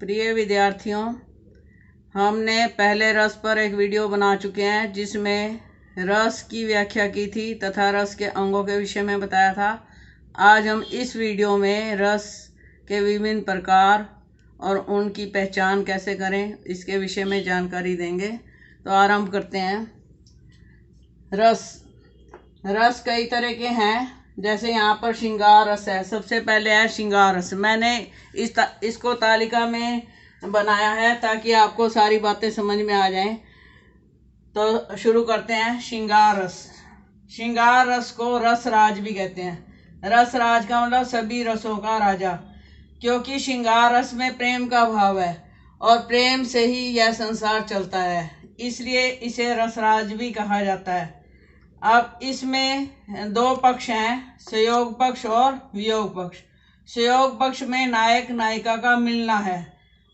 प्रिय विद्यार्थियों, हमने पहले रस पर एक वीडियो बना चुके हैं जिसमें रस की व्याख्या की थी तथा रस के अंगों के विषय में बताया था। आज हम इस वीडियो में रस के विभिन्न प्रकार और उनकी पहचान कैसे करें इसके विषय में जानकारी देंगे। तो आरंभ करते हैं। रस कई तरह के हैं, जैसे यहाँ पर श्रृंगार रस है। सबसे पहले है श्रृंगार रस। मैंने इसको तालिका में बनाया है ताकि आपको सारी बातें समझ में आ जाएं। तो शुरू करते हैं। श्रृंगार रस। श्रृंगार रस को रसराज भी कहते हैं। रसराज का मतलब सभी रसों का राजा, क्योंकि श्रृंगार रस में प्रेम का भाव है और प्रेम से ही यह संसार चलता है, इसलिए इसे रसराज भी कहा जाता है। अब इसमें दो पक्ष हैं, संयोग पक्ष और वियोग पक्ष। संयोग पक्ष में नायक नायिका का मिलना है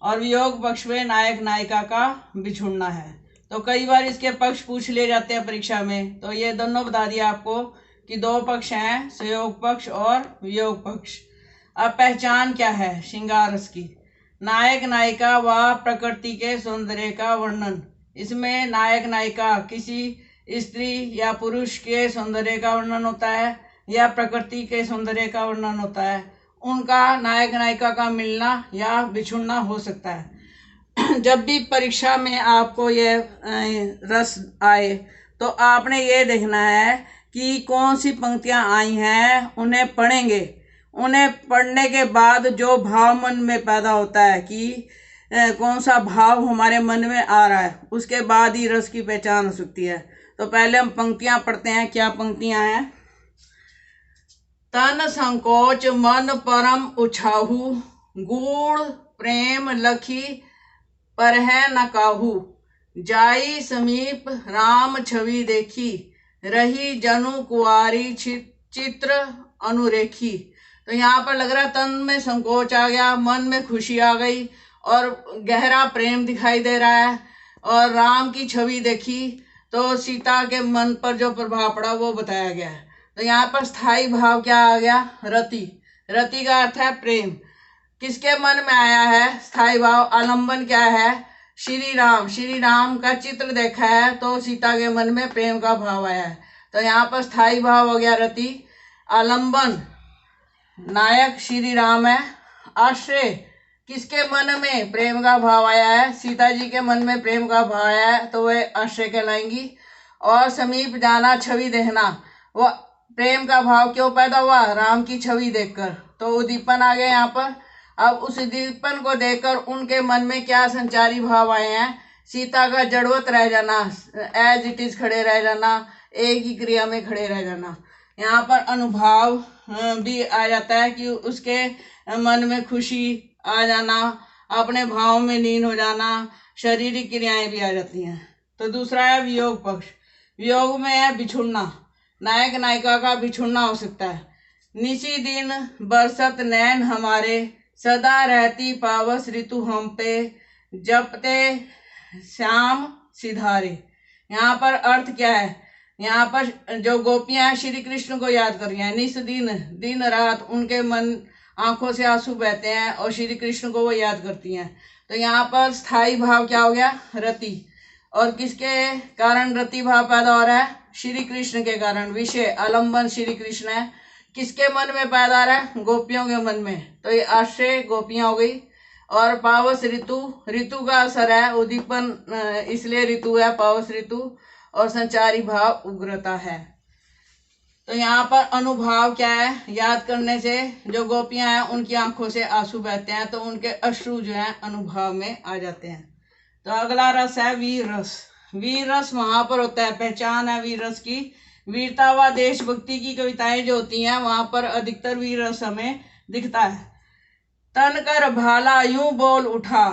और वियोग पक्ष में नायक नायिका का बिछुड़ना है। तो कई बार इसके पक्ष पूछ लिए जाते हैं परीक्षा में, तो ये दोनों बता दिया आपको कि दो पक्ष हैं, संयोग पक्ष और वियोग पक्ष। अब पहचान क्या है श्रृंगार रस की? नायक नायिका व प्रकृति के सौंदर्य का वर्णन। इसमें नायक नायिका किसी स्त्री या पुरुष के सौंदर्य का वर्णन होता है या प्रकृति के सौंदर्य का वर्णन होता है। उनका नायक नायिका का मिलना या बिछुड़ना हो सकता है। जब भी परीक्षा में आपको ये रस आए तो आपने ये देखना है कि कौन सी पंक्तियां आई हैं, उन्हें पढ़ेंगे। उन्हें पढ़ने के बाद जो भाव मन में पैदा होता है कि कौन सा भाव हमारे मन में आ रहा है, उसके बाद ही रस की पहचान हो सकती है। तो पहले हम पंक्तियां पढ़ते हैं। क्या पंक्तियां हैं? तन संकोच मन परम उछाहू, गूढ़ प्रेम लखी पर है न काहू, जाई समीप राम छवि देखी, रही जनु कुआरी चित्र अनुरेखी। तो यहाँ पर लग रहा है तन में संकोच आ गया, मन में खुशी आ गई और गहरा प्रेम दिखाई दे रहा है और राम की छवि देखी तो सीता के मन पर जो प्रभाव पड़ा वो बताया गया है। तो यहाँ पर स्थायी भाव क्या आ गया? रति। रति का अर्थ है प्रेम। किसके मन में आया है स्थायी भाव? आलंबन क्या है? श्री राम। श्री राम का चित्र देखा है तो सीता के मन में प्रेम का भाव आया है। तो यहाँ पर स्थायी भाव हो गया रति। आलंबन, नायक श्री राम है। आश्रय, किसके मन में प्रेम का भाव आया है? सीता जी के मन में प्रेम का भाव आया है तो वह आश्रय कहलाएंगी। और समीप जाना, छवि देखना, वो प्रेम का भाव क्यों पैदा हुआ? राम की छवि देखकर, तो उद्दीपन आ गया यहाँ पर। अब उस उद्दीपन को देखकर उनके मन में क्या संचारी भाव आए हैं? सीता का जड़वत रह जाना, एज इट इज खड़े रह जाना, एक ही क्रिया में खड़े रह जाना। यहाँ पर अनुभाव भी आ जाता है कि उसके मन में खुशी आ जाना, अपने भाव में लीन हो जाना, शारीरिक क्रियाएं भी आ जाती हैं। तो दूसरा है वियोग पक्ष। वियोग में है बिछुड़ना, नायक नायिका का बिछुड़ना हो सकता है। निसी दिन बरसत नैन हमारे, सदा रहती पावस ऋतु हम पे, जपते श्याम सिधारे। यहाँ पर अर्थ क्या है? यहाँ पर जो गोपियां श्री कृष्ण को याद कर रही हैं, निस दिन, दिन रात उनके मन आंखों से आंसू बहते हैं और श्री कृष्ण को वो याद करती हैं। तो यहाँ पर स्थायी भाव क्या हो गया? रति। और किसके कारण रति भाव पैदा हो रहा है? श्री कृष्ण के कारण। विषय आलंबन श्री कृष्ण है। किसके मन में पैदा हो रहा है? गोपियों के मन में। तो ये आश्रय गोपियां हो गई। और पावस ऋतु, ऋतु का असर है, उद्दीपन इसलिए ऋतु है पावस ऋतु। और संचारी भाव उग्रता है। तो यहाँ पर अनुभाव क्या है? याद करने से जो गोपियां हैं उनकी आंखों से आंसू बहते हैं तो उनके अश्रु जो हैं अनुभाव में आ जाते हैं। तो अगला रस है वीर रस। वीर रस वहां पर होता है, पहचान है वीर रस की। वीरता व देशभक्ति की कविताएं जो होती हैं वहां पर अधिकतर वीर रस हमें दिखता है। तन कर भाला यूं बोल उठा,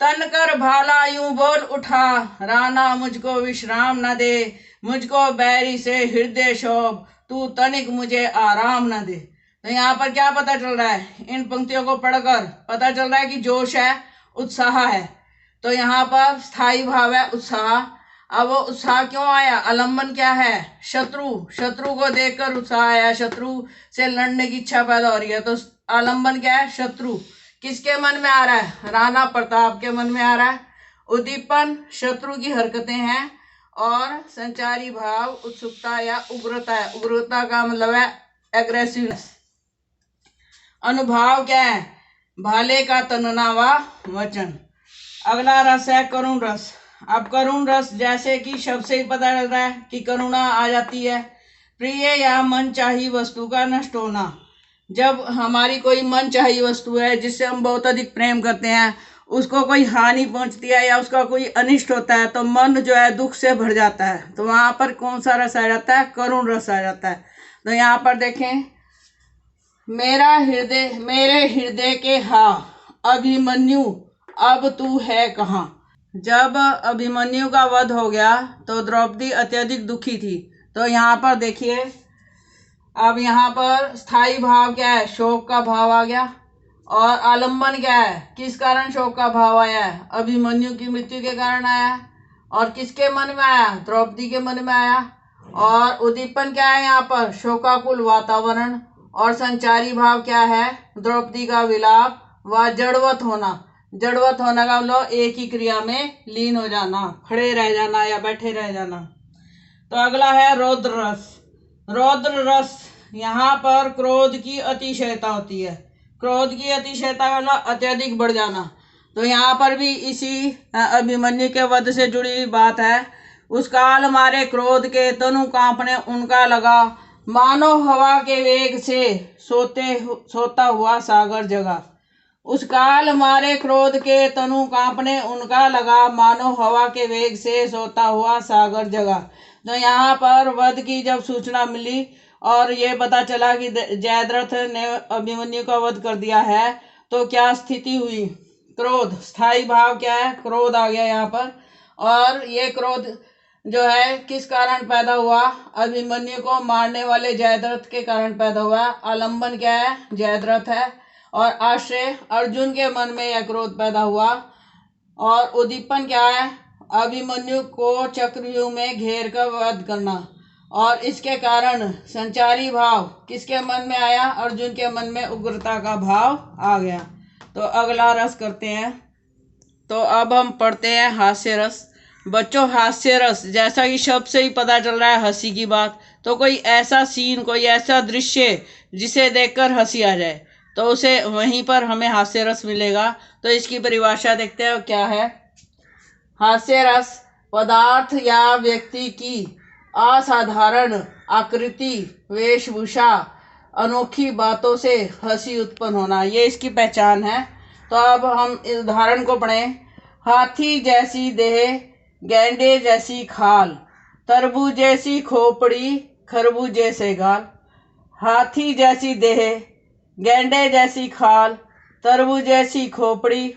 तन कर भाला यूं बोल उठा, राना मुझको विश्राम न दे, मुझको बैरी से हृदय शोभ, तू तनिक मुझे आराम न दे। तो यहाँ पर क्या पता चल रहा है? इन पंक्तियों को पढ़कर पता चल रहा है कि जोश है, उत्साह है। तो यहाँ पर स्थायी भाव है उत्साह। अब वो उत्साह क्यों आया? आलंबन क्या है? शत्रु। शत्रु को देखकर उत्साह आया, शत्रु से लड़ने की इच्छा पैदा हो रही है। तो आलंबन क्या है? शत्रु। किसके मन में आ रहा है? राणा प्रताप के मन में आ रहा है। उद्दीपन शत्रु की हरकतें हैं और संचारी भाव उत्सुकता या उग्रता है। उग्रता का मतलब है एग्रेसिवनेस। अनुभाव क्या है? भाले का तनना व वचन। अगला रस है करुण रस। अब करुण रस जैसे कि शब्द से ही पता चल रहा है कि करुणा आ जाती है। प्रिय या मनचाही वस्तु का नष्ट होना। जब हमारी कोई मनचाही वस्तु है जिससे हम बहुत अधिक प्रेम करते हैं, उसको कोई हानि पहुंचती है या उसका कोई अनिष्ट होता है तो मन जो है दुख से भर जाता है। तो वहां पर कौन सा रस आ जाता है? करुण रस आ जाता है। तो यहाँ पर देखें, मेरे हृदय के हा अभिमन्यु अब तू है कहाँ। जब अभिमन्यु का वध हो गया तो द्रौपदी अत्यधिक दुखी थी। तो यहाँ पर देखिए, अब यहाँ पर स्थायी भाव क्या है? शोक का भाव आ गया। और आलंबन क्या है? किस कारण शोक का भाव आया है? अभिमन्यु की मृत्यु के कारण आया है। और किसके मन में आया? द्रौपदी के मन में आया। और उद्दीपन क्या है यहाँ पर? शोकाकुल वातावरण। और संचारी भाव क्या है? द्रौपदी का विलाप व जड़वत होना। जड़वत होना का मतलब एक ही क्रिया में लीन हो जाना, खड़े रह जाना या बैठे रह जाना। तो अगला है रौद्र रस। रौद्र रस, यहाँ पर क्रोध की अतिशयता होती है। क्रोध की अतिशयता का मतलब अत्यधिक बढ़ जाना। तो यहाँ पर भी इसी अभिमन्यु के वध से जुड़ी हुई बात है। उस काल मारे क्रोध के तनु कांपने उनका लगा, मानो हवा के वेग से सोता हुआ सागर जगा। उस काल मारे क्रोध के तनु कांपने उनका लगा, मानो हवा के वेग से सोता हुआ सागर जगा। तो यहाँ पर वध की जब सूचना मिली और ये पता चला कि जयद्रथ ने अभिमन्यु का वध कर दिया है, तो क्या स्थिति हुई? क्रोध, स्थायी भाव क्या है? क्रोध आ गया यहाँ पर। और ये क्रोध जो है किस कारण पैदा हुआ? अभिमन्यु को मारने वाले जयद्रथ के कारण पैदा हुआ। आलंबन क्या है? जयद्रथ है। और आश्रय अर्जुन के मन में यह क्रोध पैदा हुआ। और उद्दीपन क्या है? अभिमन्यु को चक्रव्यूह में घेर कर वध करना। और इसके कारण संचारी भाव किसके मन में आया? अर्जुन के मन में उग्रता का भाव आ गया। तो अगला रस करते हैं। तो अब हम पढ़ते हैं हास्य रस। बच्चों, हास्य रस जैसा कि शब्द से ही पता चल रहा है हंसी की बात। तो कोई ऐसा सीन, कोई ऐसा दृश्य जिसे देखकर हंसी आ जाए तो उसे वहीं पर हमें हास्य रस मिलेगा। तो इसकी परिभाषा देखते हैं क्या है। हास्य रस पदार्थ या व्यक्ति की असाधारण आकृति, वेशभूषा, अनोखी बातों से हंसी उत्पन्न होना, ये इसकी पहचान है। तो अब हम इस उदाहरण को पढ़ें। हाथी जैसी देह, गैंडे जैसी खाल, तरबूज जैसी खोपड़ी, खरबूज जैसे गाल। हाथी जैसी देह, गैंडे जैसी खाल, तरबूज जैसी खोपड़ी,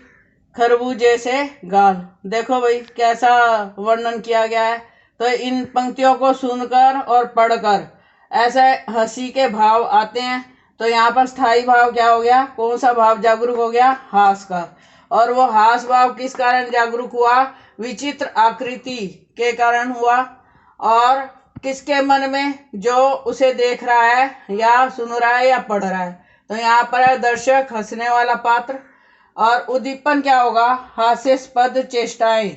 खरबूज जैसे गाल। देखो भाई कैसा वर्णन किया गया है। तो इन पंक्तियों को सुनकर और पढ़कर ऐसे हंसी के भाव आते हैं। तो यहाँ पर स्थायी भाव क्या हो गया? कौन सा भाव जागरूक हो गया? हास का। और वो हास भाव किस कारण जागरूक हुआ? विचित्र आकृति के कारण हुआ। और किसके मन में? जो उसे देख रहा है या सुन रहा है या पढ़ रहा है। तो यहाँ पर है दर्शक, हंसने वाला पात्र। और उद्दीपन क्या होगा? हास्यास्पद चेष्टाएं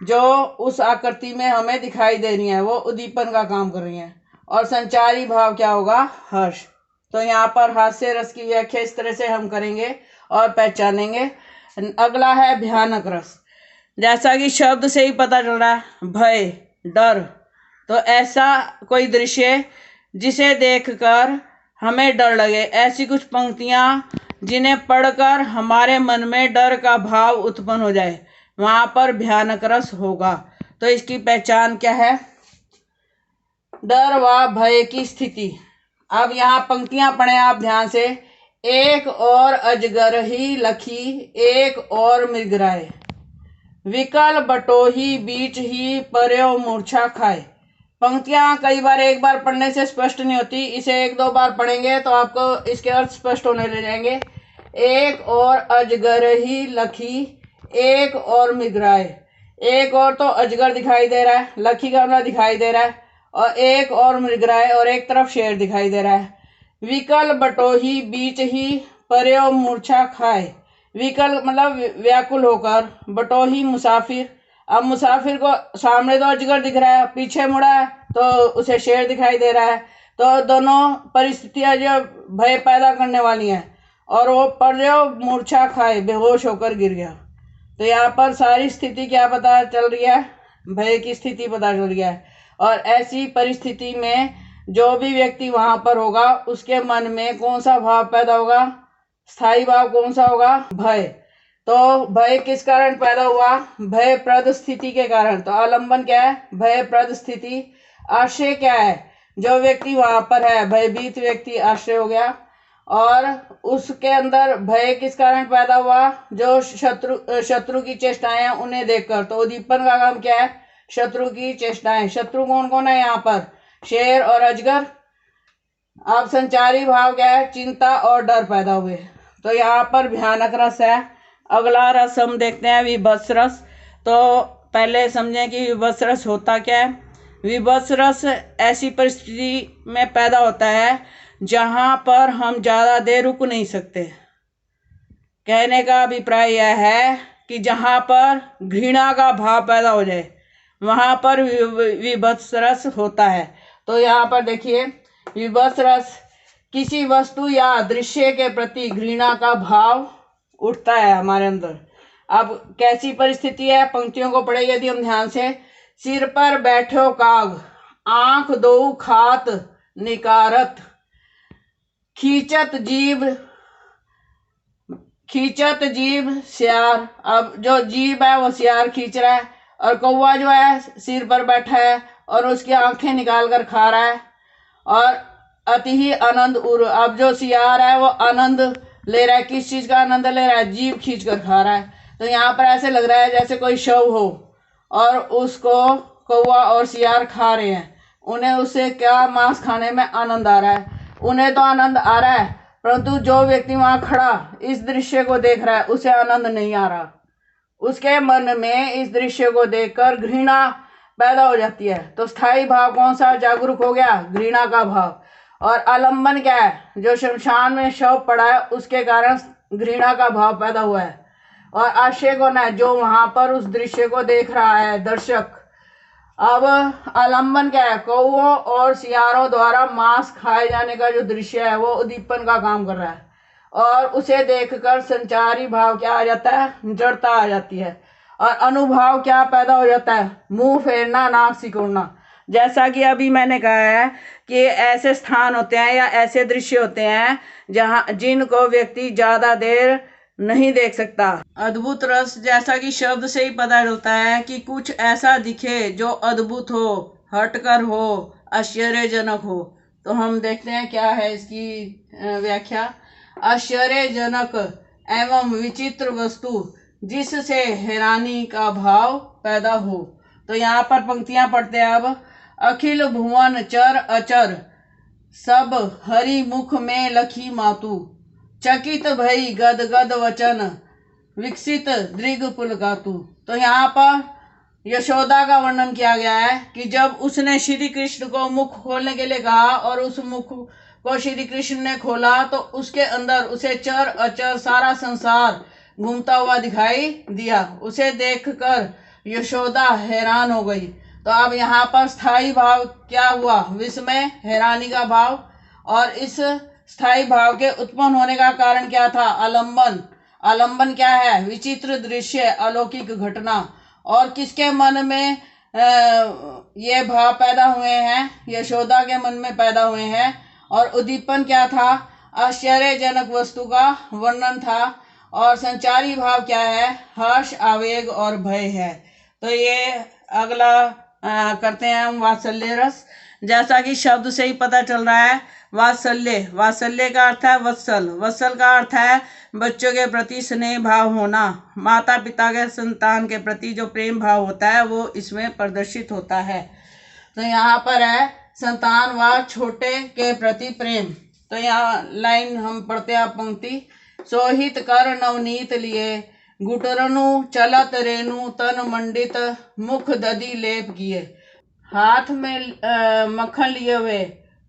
जो उस आकृति में हमें दिखाई दे रही हैं, वो उद्दीपन का काम कर रही हैं। और संचारी भाव क्या होगा? हर्ष। तो यहाँ पर हास्य रस की व्याख्या इस तरह से हम करेंगे और पहचानेंगे। अगला है भयानक रस। जैसा कि शब्द से ही पता चल रहा है, भय, डर। तो ऐसा कोई दृश्य जिसे देखकर हमें डर लगे, ऐसी कुछ पंक्तियाँ जिन्हें पढ़कर हमारे मन में डर का भाव उत्पन्न हो जाए, वहाँ पर भयानक रस होगा। तो इसकी पहचान क्या है? डर व भय की स्थिति। अब यहाँ पंक्तियाँ पढ़ें आप ध्यान से। एक और अजगर ही लखी, एक और मृगराय, विकल बटोही बीच ही पर्यो मूर्छा खाए। पंक्तियाँ कई बार एक बार पढ़ने से स्पष्ट नहीं होती, इसे एक दो बार पढ़ेंगे तो आपको इसके अर्थ स्पष्ट होने लग जाएंगे। एक और अजगर ही लखी, एक और मृगराय। एक और तो अजगर दिखाई दे रहा है, लखी का मतलब दिखाई दे रहा है, और एक और मृगराय, और एक तरफ शेर दिखाई दे रहा है। विकल बटोही बीच ही पर्यो मूर्छा खाए। विकल मतलब व्याकुल होकर, बटोही मुसाफिर, अब मुसाफिर को सामने तो अजगर दिख रहा है, पीछे मुड़ा है तो उसे शेर दिखाई दे रहा है, तो दोनों परिस्थितियां जो भय पैदा करने वाली हैं, और वो पर जो मूर्छा खाए बेहोश होकर गिर गया। तो यहाँ पर सारी स्थिति क्या पता चल रही है, भय की स्थिति पता चल रही है। और ऐसी परिस्थिति में जो भी व्यक्ति वहां पर होगा उसके मन में कौन सा भाव पैदा होगा, स्थायी भाव कौन सा होगा, भय। तो भय किस कारण पैदा हुआ, भयप्रद स्थिति के कारण। तो आलंबन क्या है, भयप्रद स्थिति। आश्रय क्या है, जो व्यक्ति वहां पर है, भयभीत व्यक्ति आश्रय हो गया। और उसके अंदर भय किस कारण पैदा हुआ, जो शत्रु की चेष्टाएं उन्हें देखकर। तो उद्दीपन का काम क्या है, शत्रु की चेष्टाएं। शत्रु कौन कौन है यहाँ पर, शेर और अजगर। अब संचारी भाव क्या है, चिंता और डर पैदा हुए। तो यहाँ पर भयानक रस है। अगला रस हम देखते हैं, विभत्स रस। तो पहले समझें कि विभत्स रस होता क्या है। विभत्स रस ऐसी परिस्थिति में पैदा होता है जहां पर हम ज्यादा देर रुक नहीं सकते। कहने का अभिप्राय यह है कि जहां पर घृणा का भाव पैदा हो जाए वहां पर विभत्स रस होता है। तो यहाँ पर देखिए, विभत्स रस किसी वस्तु या दृश्य के प्रति घृणा का भाव उठता है हमारे अंदर। अब कैसी परिस्थिति है, पंक्तियों को पढ़े यदि हम ध्यान से। सिर पर बैठो काग, आंख दो खात निकारत, खींचत जीभ सियार। अब जो जीभ है वो सियार खींच रहा है, और कौवा जो है सिर पर बैठा है और उसकी आंखें निकाल कर खा रहा है। और अति ही आनंद उर, अब जो सियार है वो आनंद ले रहा है। किस चीज का आनंद ले रहा है, जीभ खींच कर खा रहा है। तो यहाँ पर ऐसे लग रहा है जैसे कोई शव हो और उसको कौवा और सियार खा रहे हैं। उन्हें उससे क्या मांस खाने में आनंद आ रहा है, उन्हें तो आनंद आ रहा है, परंतु जो व्यक्ति वहां खड़ा इस दृश्य को देख रहा है उसे आनंद नहीं आ रहा। उसके मन में इस दृश्य को देखकर घृणा पैदा हो जाती है। तो स्थायी भाव कौन सा जागरूक हो गया, घृणा का भाव। और आलंबन क्या है, जो शमशान में शव पड़ा है उसके कारण घृणा का भाव पैदा हुआ है। और आश्रय कौन है, जो वहां पर उस दृश्य को देख रहा है, दर्शक। अब आलंबन क्या है, कौओं और सियारों द्वारा मांस खाए जाने का जो दृश्य है वो उद्दीपन का काम कर रहा है। और उसे देखकर संचारी भाव क्या आ जाता है, जड़ता आ जाती है। और अनुभाव क्या पैदा हो जाता है, मुंह फेरना, नाक सिकुड़ना। जैसा कि अभी मैंने कहा है कि ऐसे स्थान होते हैं या ऐसे दृश्य होते हैं जिनको व्यक्ति ज्यादा देर नहीं देख सकता। अद्भुत रस, जैसा कि शब्द से ही पता चलता है कि कुछ ऐसा दिखे जो अद्भुत हो, हटकर हो, आश्चर्यजनक हो। तो हम देखते हैं क्या है इसकी व्याख्या। आश्चर्यजनक एवं विचित्र वस्तु जिससे हैरानी का भाव पैदा हो। तो यहाँ पर पंक्तियां पढ़ते हैं अब। अखिल भुवन चर अचर, सब हरि मुख में लखी मातु, चकित भई गदगद वचन, विकसित दृग पुलकातु। तो यहाँ पर यशोदा का वर्णन किया गया है कि जब उसने श्री कृष्ण को मुख खोलने के लिए कहा और उस मुख को श्री कृष्ण ने खोला तो उसके अंदर उसे चर अचर सारा संसार घूमता हुआ दिखाई दिया। उसे देखकर यशोदा हैरान हो गई। तो अब यहाँ पर स्थायी भाव क्या हुआ, विस्मय, हैरानी का भाव। और इस स्थायी भाव के उत्पन्न होने का कारण क्या था, आलंबन। आलंबन क्या है, विचित्र दृश्य, अलौकिक घटना। और किसके मन में ये भाव पैदा हुए हैं, यशोदा के मन में पैदा हुए हैं। और उद्दीपन क्या था, आश्चर्यजनक वस्तु का वर्णन था। और संचारी भाव क्या है, हर्ष, आवेग और भय है। तो ये अगला करते हैं हम वात्सल्य रस। जैसा कि शब्द से ही पता चल रहा है, वात्सल्य, वात्सल्य का अर्थ है वत्सल। वत्सल का अर्थ है बच्चों के प्रति स्नेह भाव होना। माता पिता के संतान के प्रति जो प्रेम भाव होता है वो इसमें प्रदर्शित होता है। तो यहाँ पर है संतान व छोटे के प्रति प्रेम। तो यहाँ लाइन हम पढ़ते हैं पंक्ति। सोहित कर नवनीत लिए, गुटरनु चलत रेणु तन मंडित, मुख दधि लेप किए। हाथ में मक्खन लिए हुए,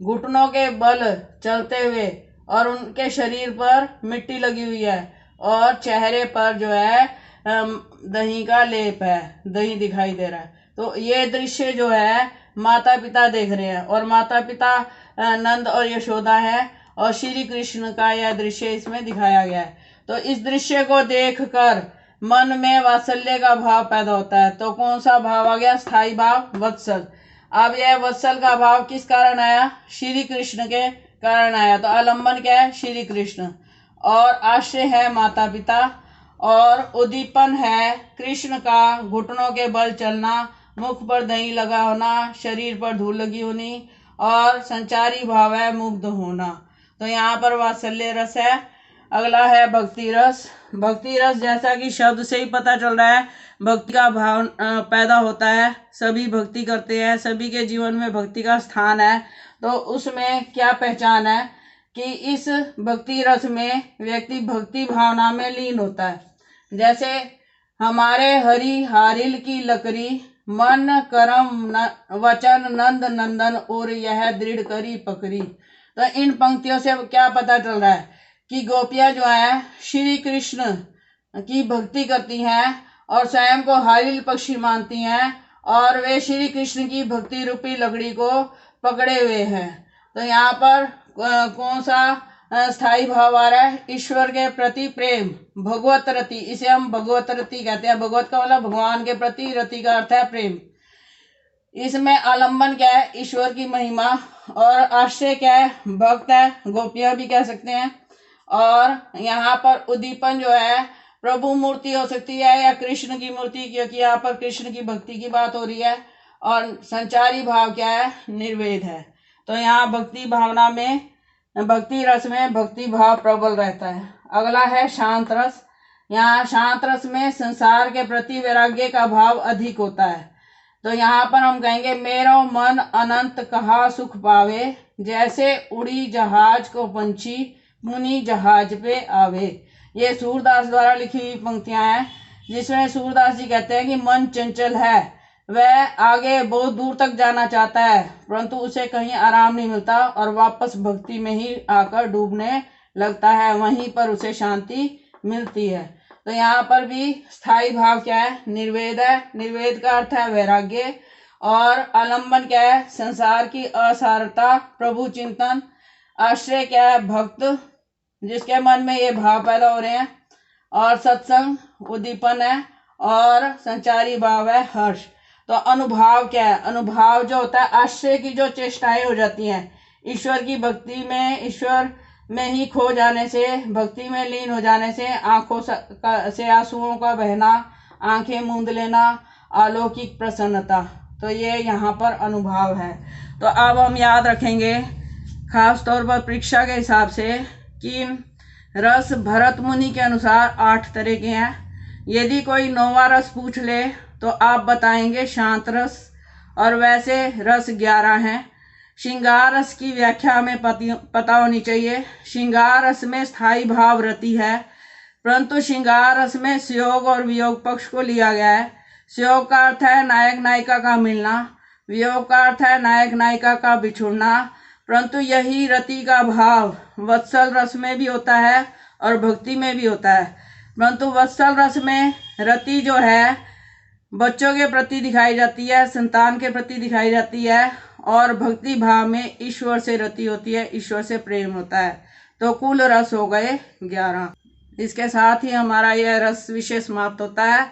घुटनों के बल चलते हुए, और उनके शरीर पर मिट्टी लगी हुई है, और चेहरे पर जो है दही का लेप है, दही दिखाई दे रहा है। तो ये दृश्य जो है माता पिता देख रहे हैं, और माता पिता नंद और यशोदा है, और श्री कृष्ण का यह दृश्य इसमें दिखाया गया है। तो इस दृश्य को देखकर मन में वात्सल्य का भाव पैदा होता है। तो कौन सा भाव आ गया? स्थायी भाव, वत्सल। अब यह वत्सल का भाव किस कारण आया? श्री कृष्ण के कारण आया। तो आलम्बन क्या है? श्री कृष्ण। और आश्रय है माता पिता, और उद्दीपन है कृष्ण का घुटनों के बल चलना, मुख पर दही लगा होना, शरीर पर धूल लगी होनी, और संचारी भाव है मुग्ध होना। तो यहाँ पर वात्सल्य रस है। अगला है भक्ति रस। भक्ति रस जैसा कि शब्द से ही पता चल रहा है, भक्ति का भाव पैदा होता है, सभी भक्ति करते हैं, सभी के जीवन में भक्ति का स्थान है। तो उसमें क्या पहचान है कि इस भक्ति रस में व्यक्ति भक्ति भावना में लीन होता है। जैसे हमारे हरि हारिल की लकड़ी, मन करम वचन नंद नंदन और यह दृढ़ करी पकड़ी। तो इन पंक्तियों से क्या पता चल रहा है कि गोपियां जो है श्री कृष्ण की भक्ति करती हैं और स्वयं को हारिल पक्षी मानती हैं, और वे श्री कृष्ण की भक्ति रूपी लकड़ी को पकड़े हुए हैं। तो यहाँ पर कौन सा स्थायी भाव आ रहा है? ईश्वर के प्रति प्रेम, भगवत रति, इसे हम भगवत रति कहते हैं। भगवत का मतलब भगवान के प्रति, रति का अर्थ है प्रेम। इसमें आलम्बन क्या है? ईश्वर की महिमा, और आश्रय क्या है? भक्त है, गोपियां भी कह सकते हैं। और यहाँ पर उद्दीपन जो है प्रभु मूर्ति हो सकती है या कृष्ण की मूर्ति, क्योंकि यहाँ पर कृष्ण की भक्ति की बात हो रही है। और संचारी भाव क्या है? निर्वेद है। तो यहाँ भक्ति भावना में, भक्ति रस में भक्ति भाव प्रबल रहता है। अगला है शांत रस। यहाँ शांत रस में संसार के प्रति वैराग्य का भाव अधिक होता है। तो यहाँ पर हम कहेंगे, मेरो मन अनंत कहा सुख पावे, जैसे उड़ी जहाज को पंछी मुनि जहाज पे आवे। ये सूरदास द्वारा लिखी हुई पंक्तियां हैं, जिसमें सूरदास जी कहते हैं कि मन चंचल है, वह आगे बहुत दूर तक जाना चाहता है, परंतु उसे कहीं आराम नहीं मिलता और वापस भक्ति में ही आकर डूबने लगता है, वहीं पर उसे शांति मिलती है। तो यहाँ पर भी स्थायी भाव क्या है? निर्वेद है। निर्वेद का अर्थ है वैराग्य। और आलम्बन क्या है? संसार की असारता, प्रभु चिंतन। आश्रय क्या है? भक्त, जिसके मन में ये भाव पैदा हो रहे हैं। और सत्संग उद्दीपन है, और संचारी भाव है हर्ष। तो अनुभाव क्या है? अनुभाव जो होता है आश्रय की जो चेष्टाएं हो जाती हैं, ईश्वर की भक्ति में, ईश्वर में ही खो जाने से, भक्ति में लीन हो जाने से आंखों से आंसुओं का बहना, आंखें मूंद लेना, अलौकिक प्रसन्नता। तो ये यहाँ पर अनुभाव है। तो अब हम याद रखेंगे खास तौर पर परीक्षा के हिसाब से कि रस भरत मुनि के अनुसार 8 तरह के हैं। यदि कोई 9वां रस पूछ ले तो आप बताएंगे शांत रस, और वैसे रस 11 हैं। श्रृंगार रस की व्याख्या हमें पता होनी चाहिए। श्रृंगार रस में स्थायी भाव रति है, परंतु श्रृंगार रस में संयोग और वियोग पक्ष को लिया गया है। संयोग का अर्थ है नायक नायिका का मिलना, वियोग का अर्थ है नायक नायिका का बिछुड़ना। परंतु यही रति का भाव वत्सल रस में भी होता है और भक्ति में भी होता है। परंतु वत्सल रस में रति जो है बच्चों के प्रति दिखाई जाती है, संतान के प्रति दिखाई जाती है, और भक्ति भाव में ईश्वर से रति होती है, ईश्वर से प्रेम होता है। तो कुल रस हो गए 11। इसके साथ ही हमारा यह रस विषय समाप्त होता है।